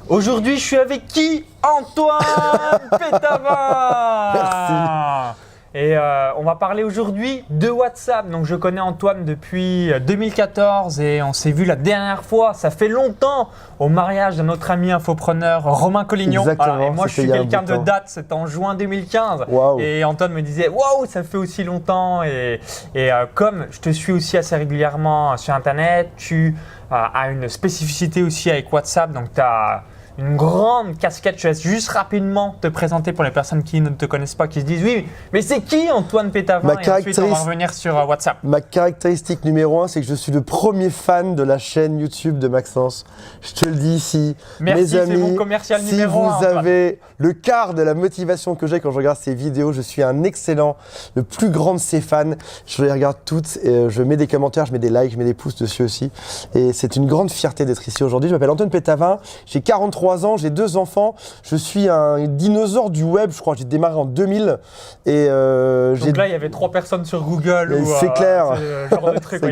Aujourd'hui, je suis avec qui? Antoine Pétavin. Merci. Et on va parler aujourd'hui de WhatsApp. Donc, je connais Antoine depuis 2014 et on s'est vu la dernière fois, ça fait longtemps, au mariage de notre ami infopreneur Romain Collignon. Exactement. Et moi, je suis quelqu'un de date, c'était en juin 2015. Wow. Et Antoine me disait, waouh, ça fait aussi longtemps. Et comme je te suis aussi assez régulièrement sur Internet, tu as une spécificité aussi avec WhatsApp. Donc, tu as une grande casquette. Je laisse juste rapidement te présenter pour les personnes qui ne te connaissent pas, qui se disent oui, mais c'est qui Antoine Pétavin? Et ensuite, on va revenir sur WhatsApp. Ma caractéristique numéro 1, c'est que je suis le premier fan de la chaîne YouTube de Maxence. Je te le dis ici, merci, mes amis, mon commercial si numéro vous 1, avez le quart de la motivation que j'ai quand je regarde ces vidéos, je suis un excellent, le plus grand de ses fans. Je les regarde toutes, et je mets des commentaires, je mets des likes, je mets des pouces dessus aussi. Et c'est une grande fierté d'être ici aujourd'hui. Je m'appelle Antoine Pétavin, j'ai 43 ans, j'ai 2 enfants, je suis un dinosaure du web, je crois que j'ai démarré en 2000. Et donc là, il y avait 3 personnes sur Google. C'est clair. Ce genre de truc.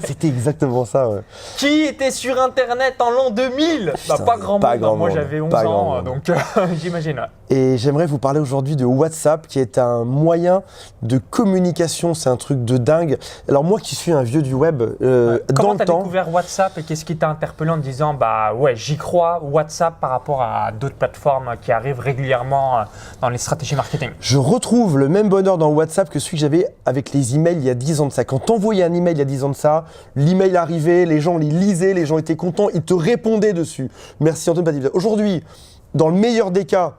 C'était exactement ça. Ouais. Qui était sur Internet en l'an 2000? Putain, pas grand monde. Moi, j'avais 11 ans, donc j'imagine. Et j'aimerais vous parler aujourd'hui de WhatsApp, qui est un moyen de communication. C'est un truc de dingue. Alors moi qui suis un vieux du web, comment tu as découvert WhatsApp et qu'est-ce qui t'a interpellé en te disant bah ouais, j'y crois, WhatsApp par rapport à d'autres plateformes qui arrivent régulièrement dans les stratégies marketing? Je retrouve le même bonheur dans WhatsApp que celui que j'avais avec les emails il y a 10 ans de ça. Quand t'envoyais un email il y a 10 ans de ça, l'email arrivait, les gens les lisaient, les gens étaient contents, ils te répondaient dessus. Merci Antoine Pétavin. Aujourd'hui, dans le meilleur des cas,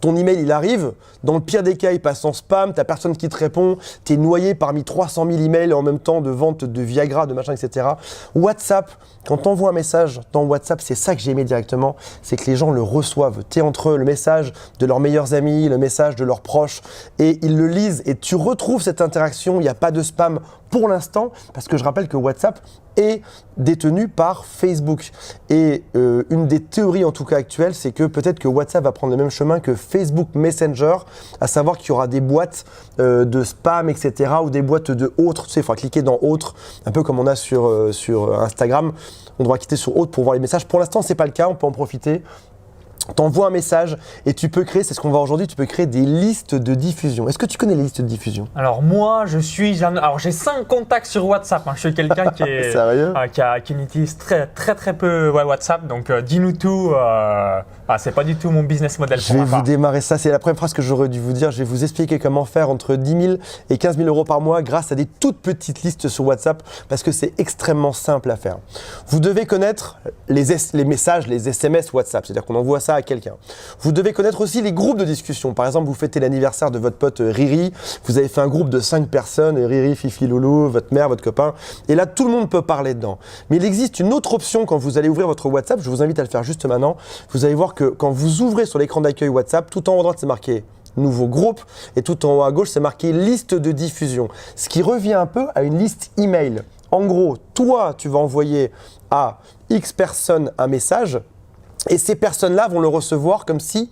ton email, il arrive. Dans le pire des cas, il passe en spam. T'as personne qui te répond. T'es noyé parmi 300 000 emails en même temps de vente de Viagra, de machin, etc. WhatsApp, quand t'envoies un message dans WhatsApp, c'est ça que j'ai aimé directement. C'est que les gens le reçoivent. T'es entre eux, le message de leurs meilleurs amis, le message de leurs proches. Et ils le lisent et tu retrouves cette interaction. Il n'y a pas de spam pour l'instant. Parce que je rappelle que WhatsApp est détenu par Facebook. Et une des théories en tout cas actuelles, c'est que peut-être que WhatsApp va prendre le même chemin que Facebook Messenger, à savoir qu'il y aura des boîtes de spam, etc. ou des boîtes de autres. Tu sais, il faudra cliquer dans autres, un peu comme on a sur Instagram. On devra cliquer sur autres pour voir les messages. Pour l'instant, c'est pas le cas, on peut en profiter. T'envoies un message et tu peux créer, c'est ce qu'on va voir aujourd'hui, tu peux créer des listes de diffusion. Est-ce que tu connais les listes de diffusion? Alors moi, j'ai 5 contacts sur WhatsApp. Je suis quelqu'un qui est Sérieux qui n'utilise très peu WhatsApp. Donc dis-nous tout. C'est pas du tout mon business model. Je vais vous démarrer ça. C'est la première phrase que j'aurais dû vous dire. Je vais vous expliquer comment faire entre 10 000 et 15 000 euros par mois grâce à des toutes petites listes sur WhatsApp parce que c'est extrêmement simple à faire. Vous devez connaître les messages, les SMS WhatsApp, c'est-à-dire qu'on envoie ça à quelqu'un. Vous devez connaître aussi les groupes de discussion. Par exemple, vous fêtez l'anniversaire de votre pote Riri, vous avez fait un groupe de 5 personnes, Riri, Fifi, Loulou, votre mère, votre copain, et là tout le monde peut parler dedans. Mais il existe une autre option quand vous allez ouvrir votre WhatsApp, je vous invite à le faire juste maintenant. Vous allez voir que quand vous ouvrez sur l'écran d'accueil WhatsApp, tout en haut à droite c'est marqué nouveau groupe et tout en haut à gauche c'est marqué liste de diffusion, ce qui revient un peu à une liste email. En gros, toi tu vas envoyer à X personnes un message et ces personnes-là vont le recevoir comme si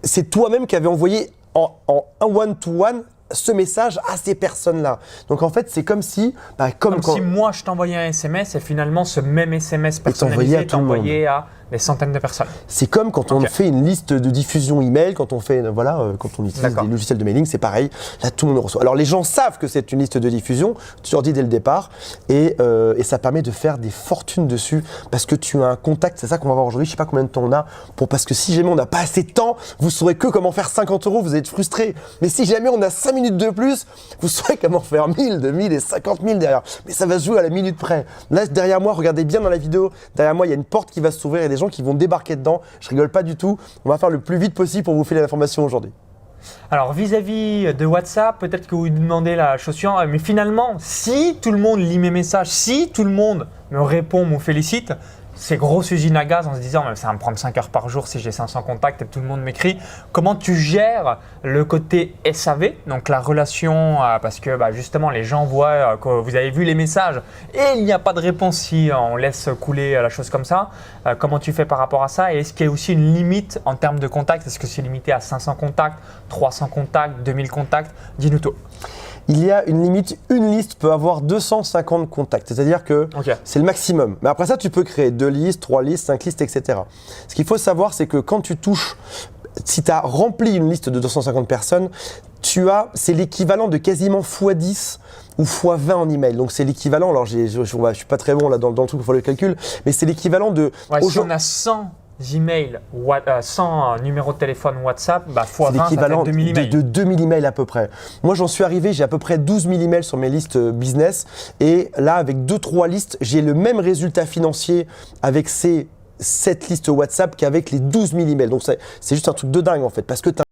c'est toi-même qui avais envoyé en one-to-one ce message à ces personnes-là. Donc en fait, c'est comme si… si moi je t'envoyais un SMS et finalement ce même SMS personnalisé est envoyé à des centaines de personnes. C'est comme quand on fait une liste de diffusion email, quand on utilise des logiciels de mailing, c'est pareil. Là, tout le monde le reçoit. Alors les gens savent que c'est une liste de diffusion, tu leur dis dès le départ, et ça permet de faire des fortunes dessus parce que tu as un contact. C'est ça qu'on va voir aujourd'hui. Je sais pas combien de temps on a parce que si jamais on n'a pas assez de temps, vous saurez que comment faire 50 euros, vous allez être frustré. Mais si jamais on a 5 minutes de plus, vous saurez comment faire 1000, 2000 et 50 000 derrière. Mais ça va se jouer à la minute près. Là, derrière moi, regardez bien dans la vidéo, derrière moi, il y a une porte qui va s'ouvrir et des gens qui vont débarquer dedans. Je rigole pas du tout. On va faire le plus vite possible pour vous filer l'information aujourd'hui. Alors vis-à-vis de WhatsApp, peut-être que vous vous demandez la chose suivante, mais finalement, si tout le monde lit mes messages, si tout le monde me répond, me félicite, c'est grosse usine à gaz en se disant ça va me prendre 5 heures par jour si j'ai 500 contacts et tout le monde m'écrit. Comment tu gères le côté SAV, donc la relation, parce que justement les gens voient que vous avez vu les messages et il n'y a pas de réponse si on laisse couler la chose comme ça. Comment tu fais par rapport à ça et est-ce qu'il y a aussi une limite en termes de contacts? Est-ce que c'est limité à 500 contacts, 300 contacts, 2000 contacts? Dis-nous tout. il y a une limite, une liste peut avoir 250 contacts, c'est-à-dire que Ok. c'est le maximum. Mais après ça, tu peux créer 2 listes, 3 listes, 5 listes, etc. Ce qu'il faut savoir, c'est que quand tu touches, si tu as rempli une liste de 250 personnes, c'est l'équivalent de quasiment x10 ou x20 en email. Donc c'est l'équivalent, alors je suis pas très bon là dans le truc pour faire le calcul, mais c'est l'équivalent de... Ouais, si on a 100 emails, 100 numéros de téléphone WhatsApp, bah, C'est x20, ça fait l'équivalent 2000 emails. de 2000 emails à peu près. Moi, j'en suis arrivé, j'ai à peu près 12 000 emails sur mes listes business. Et là, avec 2-3 listes, j'ai le même résultat financier avec cette liste WhatsApp qu'avec les 12 000 emails. Donc, c'est juste un truc de dingue en fait. Parce que